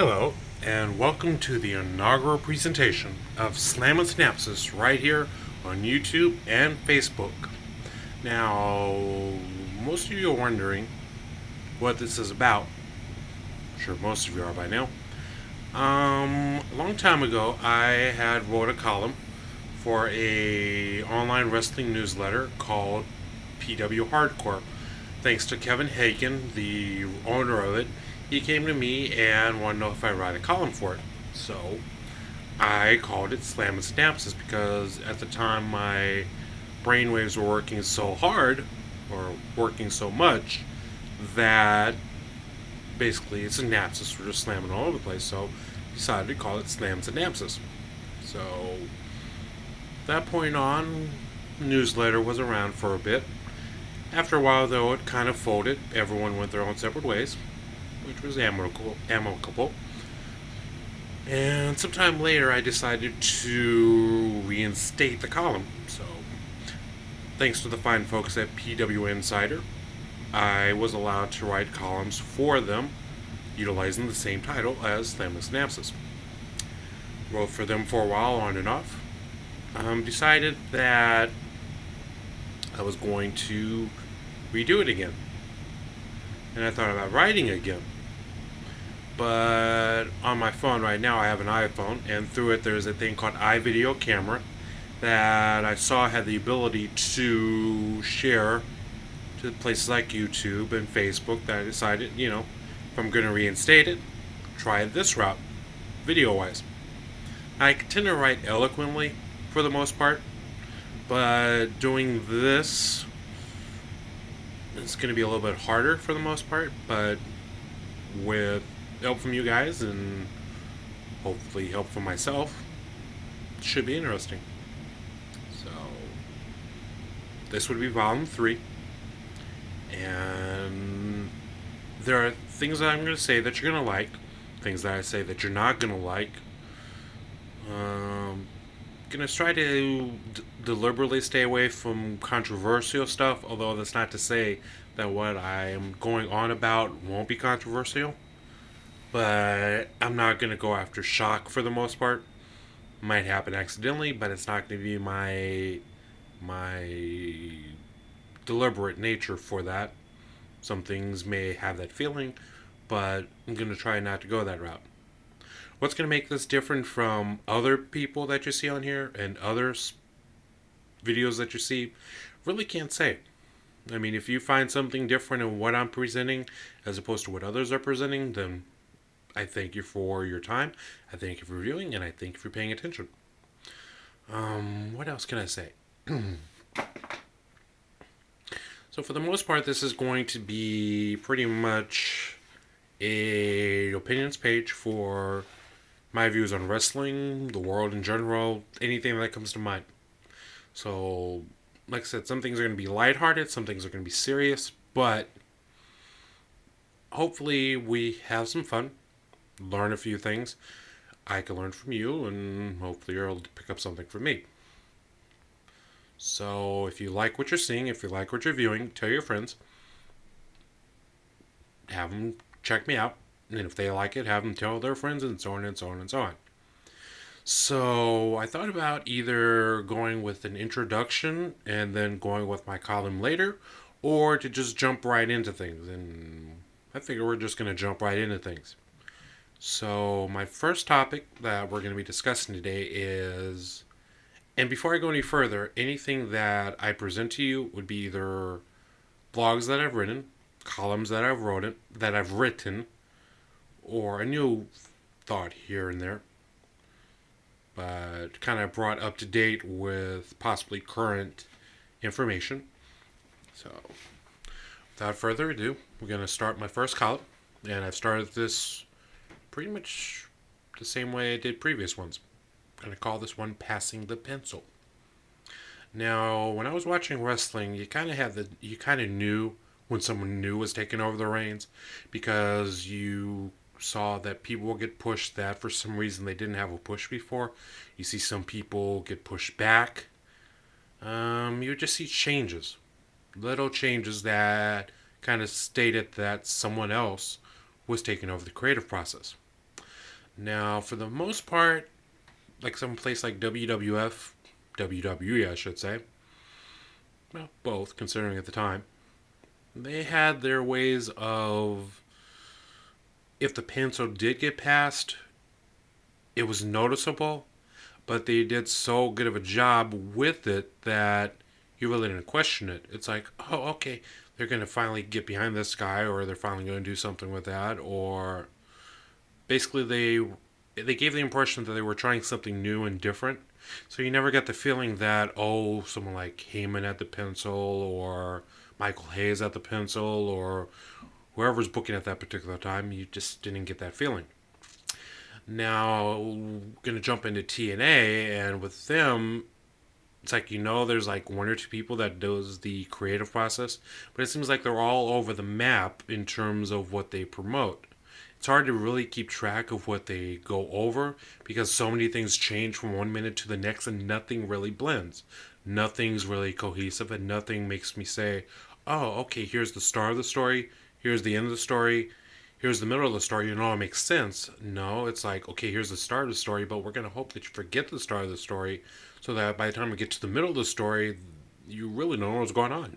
Hello, and welcome to the inaugural presentation of Slammin Synapses right here on YouTube and Facebook. Now, most of you are wondering what this is about. I'm sure most of you are by now. A long time ago, I had wrote a column for a online wrestling newsletter called PW Hardcore. Thanks to Kevin Hagen, the owner of it, he came to me and wanted to know if I'd write a column for it. So I called it Slammin Synapses because at the time my brainwaves were working so hard, or working so much, that basically synapses were just slamming all over the place. So I decided to call it Slammin Synapses. So that point on, the newsletter was around for a bit. After a while, though, it kind of folded. Everyone went their own separate ways, which was amicable. And sometime later, I decided to reinstate the column. So, thanks to the fine folks at PW Insider, I was allowed to write columns for them, utilizing the same title as Slammin Synapses. Wrote for them for a while, on and off. Decided that I was going to redo it again. And I thought about writing again. But on my phone right now, I have an iPhone, and through it there's a thing called iVideo Camera that I saw had the ability to share to places like YouTube and Facebook, that I decided, if I'm going to reinstate it, try this route, video-wise. I tend to write eloquently for the most part, but doing this, it's going to be a little bit harder for the most part, but with help from you guys and hopefully help from myself, it should be interesting. So, this would be volume 3, and there are things that I'm going to say that you're going to like, things that I say that you're not going to like. Going to try to deliberately stay away from controversial stuff, although that's not to say that what I am going on about won't be controversial. But I'm not going to go after shock for the most part. Might happen accidentally, but it's not going to be my deliberate nature for that. Some things may have that feeling, but I'm going to try not to go that route. What's going to make this different from other people that you see on here and other videos that you see, really can't say. I mean, if you find something different in what I'm presenting as opposed to what others are presenting, then I thank you for your time, I thank you for viewing, and I thank you for paying attention. What else can I say? So for the most part, this is going to be pretty much a opinions page for my views on wrestling, the world in general, anything that comes to mind. So, like I said, some things are going to be lighthearted, some things are going to be serious, but hopefully we have some fun, learn a few things. I can learn from you, and hopefully you're able to pick up something from me. So, if you like what you're seeing, if you like what you're viewing, tell your friends. Have them check me out. And if they like it, have them tell their friends, and so on and so on and so on. So I thought about either going with an introduction and then going with my column later, or to just jump right into things. And I figure we're just going to jump right into things. So my first topic that we're going to be discussing today is, and before I go any further, anything that I present to you would be either blogs that I've written, columns that I've written, or a new thought here and there, but kind of brought up to date with possibly current information. So, without further ado, we're going to start my first column, and I've started this pretty much the same way I did previous ones. I'm going to call this one Passing the Pencil. Now, when I was watching wrestling, you kind of knew when someone new was taking over the reins, because you saw that people will get pushed that for some reason they didn't have a push before. You see some people get pushed back. You just see changes. Little changes that kind of stated that someone else was taking over the creative process. Now, for the most part, like some place like WWF, WWE, I should say, well, both, considering at the time, they had their ways of, if the pencil did get passed, it was noticeable, but they did so good of a job with it that you really didn't question it. It's like, oh, okay, they're going to finally get behind this guy, or they're finally going to do something with that, or basically they gave the impression that they were trying something new and different. So you never got the feeling that, oh, someone like Heyman at the pencil, or Michael Hayes at the pencil, or whoever's booking at that particular time. You just didn't get that feeling. Now, going to jump into TNA, and with them, it's like, there's like one or two people that does the creative process, but it seems like they're all over the map in terms of what they promote. It's hard to really keep track of what they go over because so many things change from one minute to the next and nothing really blends. Nothing's really cohesive and nothing makes me say, oh, okay, here's the start of the story, here's the end of the story, here's the middle of the story, it makes sense. No, it's like, okay, here's the start of the story, but we're going to hope that you forget the start of the story so that by the time we get to the middle of the story, you really don't know what's going on.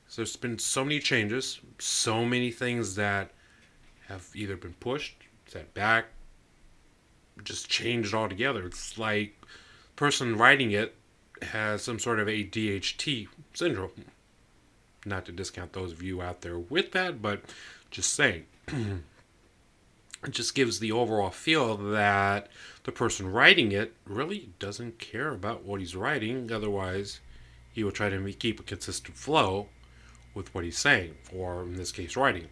So there's been so many changes, so many things that have either been pushed, set back, just changed altogether. It's like the person writing it has some sort of ADHD syndrome. Not to discount those of you out there with that, but just saying. It just gives the overall feel that the person writing it really doesn't care about what he's writing. Otherwise, he will try to keep a consistent flow with what he's saying, or in this case, writing.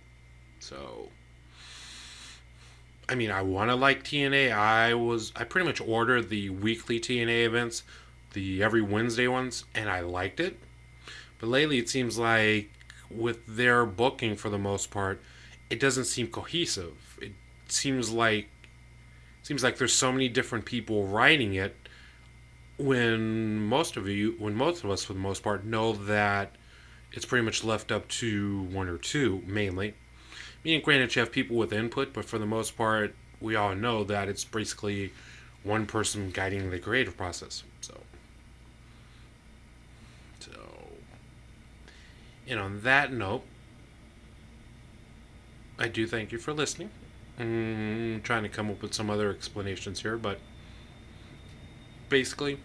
So, I mean, I want to like TNA. I pretty much ordered the weekly TNA events, the every Wednesday ones, and I liked it. But lately, it seems like with their booking for the most part, it doesn't seem cohesive. It seems like there's so many different people writing it when most of us for the most part know that it's pretty much left up to one or two mainly. Meaning, granted, you have people with input, but for the most part, we all know that it's basically one person guiding the creative process. So, and on that note, I do thank you for listening. Trying to come up with some other explanations here, but basically,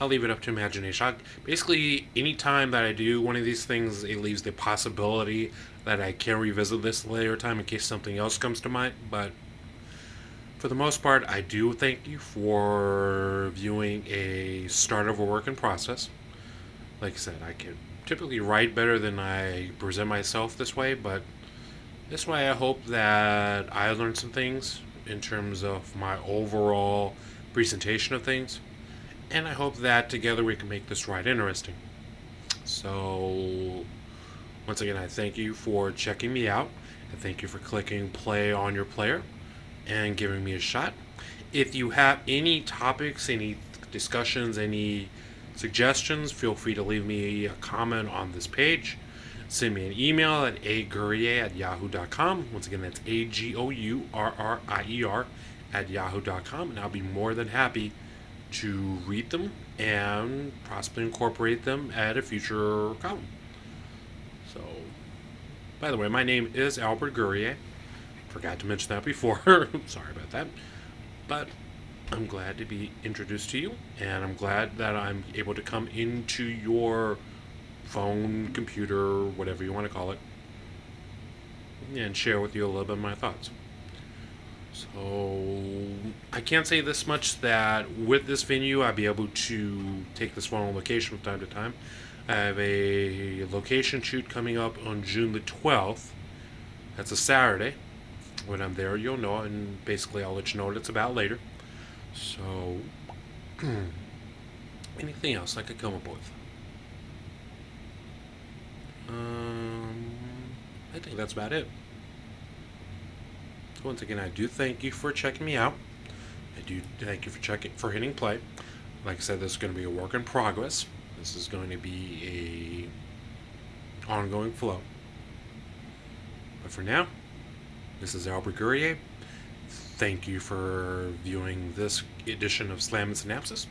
I'll leave it up to imagination. Basically, any time that I do one of these things, it leaves the possibility that I can revisit this later time in case something else comes to mind. But for the most part, I do thank you for viewing a start of a work in process. Like I said, I can typically write better than I present myself this way, but this way I hope that I learned some things in terms of my overall presentation of things. And I hope that together we can make this ride interesting. So, once again, I thank you for checking me out. And thank you for clicking play on your player and giving me a shot. If you have any topics, any discussions, any suggestions, feel free to leave me a comment on this page. Send me an email at agourier@yahoo.com. Once again, that's AGOURRIER at yahoo.com. And I'll be more than happy to read them and possibly incorporate them at a future column. So, by the way, my name is Albert Gourier. Forgot to mention that before. Sorry about that. But I'm glad to be introduced to you, and I'm glad that I'm able to come into your phone, computer, whatever you want to call it, and share with you a little bit of my thoughts. So, I can't say this much, that with this venue, I'll be able to take this one on location from time to time. I have a location shoot coming up on June the 12th. That's a Saturday. When I'm there, you'll know, and basically I'll let you know what it's about later. So, anything else I could come up with? I think that's about it. So once again, I do thank you for checking me out. I do thank you for hitting play. Like I said, this is going to be a work in progress. This is going to be a ongoing flow. But for now, this is Albert Gourier. Thank you for viewing this edition of Slammin Synapses.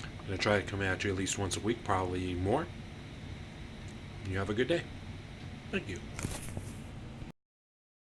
I'm going to try to come at you at least once a week, probably more. You have a good day. Thank you.